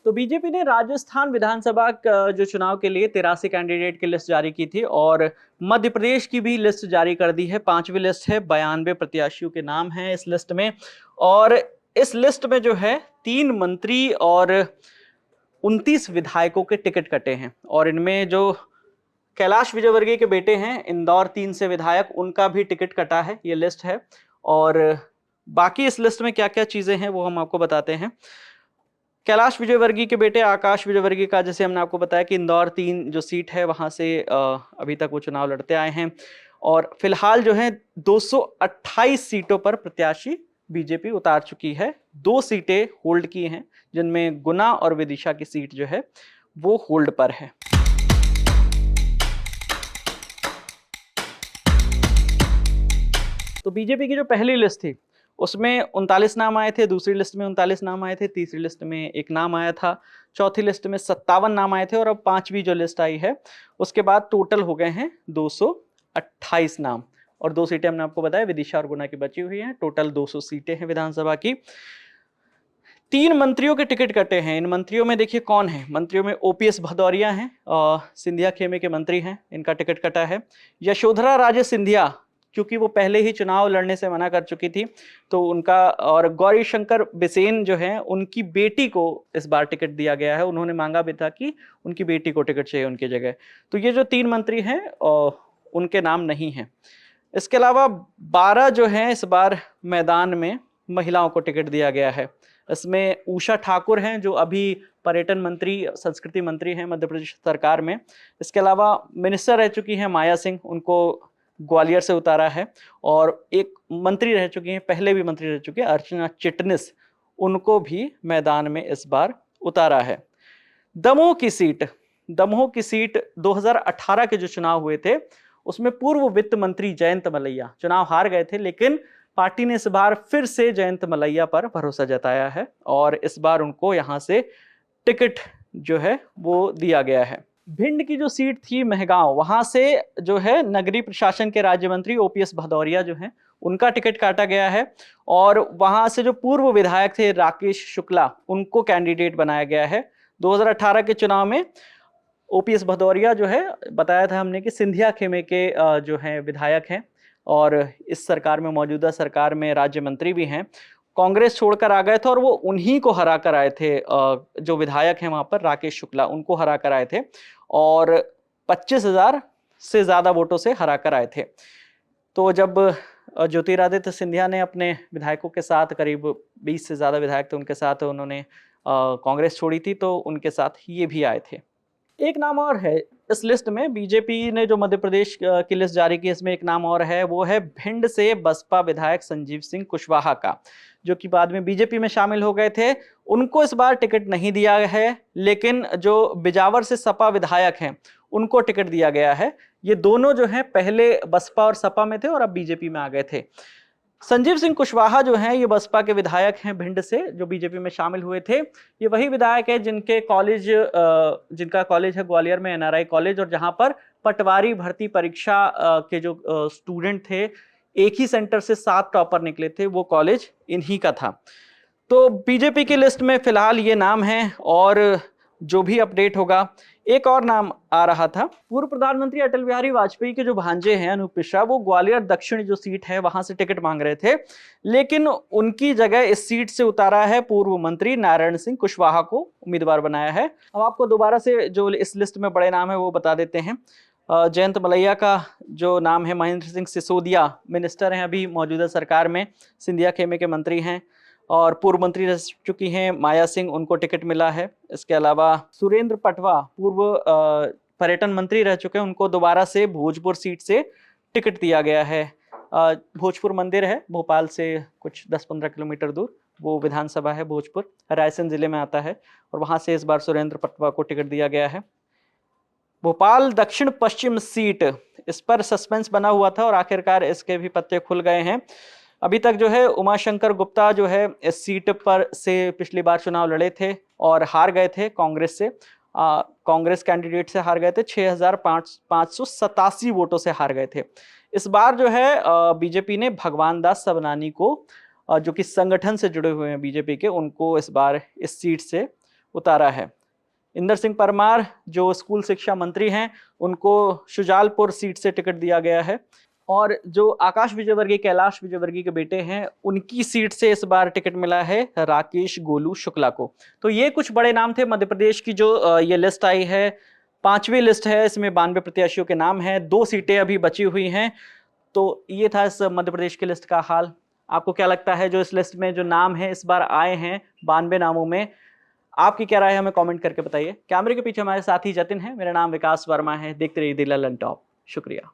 तो बीजेपी ने राजस्थान विधानसभा जो चुनाव के लिए 83 कैंडिडेट की लिस्ट जारी की थी और मध्य प्रदेश की भी लिस्ट जारी कर दी है। पांचवी लिस्ट है, 92 प्रत्याशियों के नाम हैं इस लिस्ट में। और इस लिस्ट में जो है 3 मंत्री और 29 विधायकों के टिकट कटे हैं। और इनमें जो कैलाश विजयवर्गीय के बेटे हैं इंदौर 3 से विधायक, उनका भी टिकट कटा है। ये लिस्ट है और बाकी इस लिस्ट में क्या क्या चीजें हैं वो हम आपको बताते हैं। कैलाश विजयवर्गीय के बेटे आकाश विजयवर्गीय का, जैसे हमने आपको बताया कि इंदौर 3 जो सीट है वहां से अभी तक वो चुनाव लड़ते आए हैं। और फिलहाल जो है 228 सीटों पर प्रत्याशी बीजेपी उतार चुकी है। 2 सीटें होल्ड की हैं, जिनमें गुना और विदिशा की सीट जो है वो होल्ड पर है। तो बीजेपी की जो पहली लिस्ट थी उसमें 39 नाम आए थे, दूसरी लिस्ट में 39 नाम आए थे, तीसरी लिस्ट में 1 नाम आया था, चौथी लिस्ट में 57 नाम आए थे और अब 5वीं जो लिस्ट आई है उसके बाद टोटल हो गए हैं 228 नाम। और 2 सीटें हमने आपको बताया विदिशा और गुना की बची हुई हैं। टोटल 200 सीटें हैं विधानसभा की। 3 मंत्रियों के टिकट कटे हैं। इन मंत्रियों में देखिए कौन है। मंत्रियों में ओपीएस भदौरिया हैं, सिंधिया खेमे के मंत्री हैं, इनका टिकट कटा है। यशोधरा राजे सिंधिया, क्योंकि वो पहले ही चुनाव लड़ने से मना कर चुकी थी तो उनका, और गौरी शंकर बिसेन जो है उनकी बेटी को इस बार टिकट दिया गया है। उन्होंने मांगा भी था कि उनकी बेटी को टिकट चाहिए उनकी जगह। तो ये जो 3 मंत्री हैं उनके नाम नहीं हैं। इसके अलावा 12 जो हैं इस बार मैदान में महिलाओं को टिकट दिया गया है। इसमें उषा ठाकुर हैं जो अभी पर्यटन मंत्री, संस्कृति मंत्री हैं मध्य प्रदेश सरकार में। इसके अलावा मिनिस्टर रह चुकी हैं माया सिंह, उनको ग्वालियर से उतारा है। और एक मंत्री रह चुकी हैं, पहले भी मंत्री रह चुके हैं, अर्चना चिटनिस, उनको भी मैदान में इस बार उतारा है। दमोह की सीट 2018 के जो चुनाव हुए थे उसमें पूर्व वित्त मंत्री जयंत मलैया चुनाव हार गए थे, लेकिन पार्टी ने इस बार फिर से जयंत मलैया पर भरोसा जताया है और इस बार उनको यहां से टिकट जो है वो दिया गया है। भिंड की जो सीट थी महगांव, वहां से जो है नगरीय प्रशासन के राज्य मंत्री ओपीएस भदौरिया जो हैं उनका टिकट काटा गया है। और वहां से जो पूर्व विधायक थे राकेश शुक्ला, उनको कैंडिडेट बनाया गया है। 2018 के चुनाव में ओपीएस भदौरिया जो है, बताया था हमने कि सिंधिया खेमे के जो हैं विधायक हैं और इस सरकार में, मौजूदा सरकार में राज्य मंत्री भी हैं। कांग्रेस छोड़कर आ गए थे और वो उन्हीं को हरा कर आए थे। जो विधायक हैं वहां पर राकेश शुक्ला, उनको हरा कर आए थे और 25,000 से ज्यादा वोटों से हरा कर आए थे। तो जब ज्योतिरादित्य सिंधिया ने अपने विधायकों के साथ, करीब 20 से ज्यादा विधायक थे उनके साथ, उन्होंने कांग्रेस छोड़ी थी तो उनके साथ ये भी आए थे। एक नाम और है इस लिस्ट में, बीजेपी ने जो मध्य प्रदेश की लिस्ट जारी की, इसमें एक नाम और है, वो है भिंड से बसपा विधायक संजीव सिंह कुशवाहा का, जो कि बाद में बीजेपी में शामिल हो गए थे। उनको इस बार टिकट नहीं दिया है, लेकिन जो बिजावर से सपा विधायक हैं उनको टिकट दिया गया है। ये दोनों जो हैं पहले बसपा और सपा में थे और अब बीजेपी में आ गए थे। संजीव सिंह कुशवाहा जो हैं ये बसपा के विधायक हैं भिंड से, जो बीजेपी में शामिल हुए थे। ये वही विधायक है जिनका कॉलेज है ग्वालियर में, एनआरआई कॉलेज, और जहां पर पटवारी भर्ती परीक्षा के जो स्टूडेंट थे, एक ही सेंटर से 7 टॉपर निकले थे, वो कॉलेज इन्हीं का था। तो बीजेपी की लिस्ट में फिलहाल ये नाम है और जो भी अपडेट होगा। एक और नाम आ रहा था, पूर्व प्रधानमंत्री अटल बिहारी वाजपेयी के जो भांजे हैं अनूप मिश्रा, वो ग्वालियर दक्षिण जो सीट है वहां से टिकट मांग रहे थे, लेकिन उनकी जगह इस सीट से उतारा है पूर्व मंत्री नारायण सिंह कुशवाहा को उम्मीदवार बनाया है। अब आपको दोबारा से जो इस लिस्ट में बड़े नाम है वो बता देते हैं। जयंत मलैया का जो नाम है, महेंद्र सिंह सिसोदिया, मिनिस्टर हैं अभी मौजूदा सरकार में, सिंधिया खेमे के मंत्री हैं और पूर्व मंत्री रह चुकी हैं माया सिंह, उनको टिकट मिला है। इसके अलावा सुरेंद्र पटवा, पूर्व पर्यटन मंत्री रह चुके हैं, उनको दोबारा से भोजपुर सीट से टिकट दिया गया है। भोजपुर मंदिर है भोपाल से कुछ 10-15 किलोमीटर दूर, वो विधानसभा है भोजपुर, रायसेन जिले में आता है, और वहां से इस बार सुरेंद्र पटवा को टिकट दिया गया है। भोपाल दक्षिण पश्चिम सीट, इस पर सस्पेंस बना हुआ था और आखिरकार इसके भी पत्ते खुल गए हैं। अभी तक जो है उमाशंकर गुप्ता जो है इस सीट पर से पिछली बार चुनाव लड़े थे और हार गए थे कांग्रेस से। कांग्रेस कैंडिडेट से हार गए थे, 6,587 वोटों से हार गए थे। इस बार जो है बीजेपी ने भगवान दास सबनानी को, जो कि संगठन से जुड़े हुए हैं बीजेपी के, उनको इस बार इस सीट से उतारा है। इंदर सिंह परमार जो स्कूल शिक्षा मंत्री हैं, उनको शुजालपुर सीट से टिकट दिया गया है। और जो आकाश विजयवर्गीय, कैलाश विजयवर्गीय के बेटे हैं, उनकी सीट से इस बार टिकट मिला है राकेश गोलू शुक्ला को। तो ये कुछ बड़े नाम थे मध्य प्रदेश की जो ये लिस्ट आई है। 5वीं लिस्ट है, इसमें 92 प्रत्याशियों के नाम हैं, 2 सीटें अभी बची हुई हैं। तो ये था इस मध्य प्रदेश की लिस्ट का हाल। आपको क्या लगता है जो इस लिस्ट में जो नाम है इस बार आए हैं 92 नामों में, आपकी क्या राय है हमें कमेंट करके बताइए। कैमरे के पीछे हमारे साथी जतिन है, मेरा नाम विकास वर्मा है। देखते रहिए दिल ललन टॉप। शुक्रिया।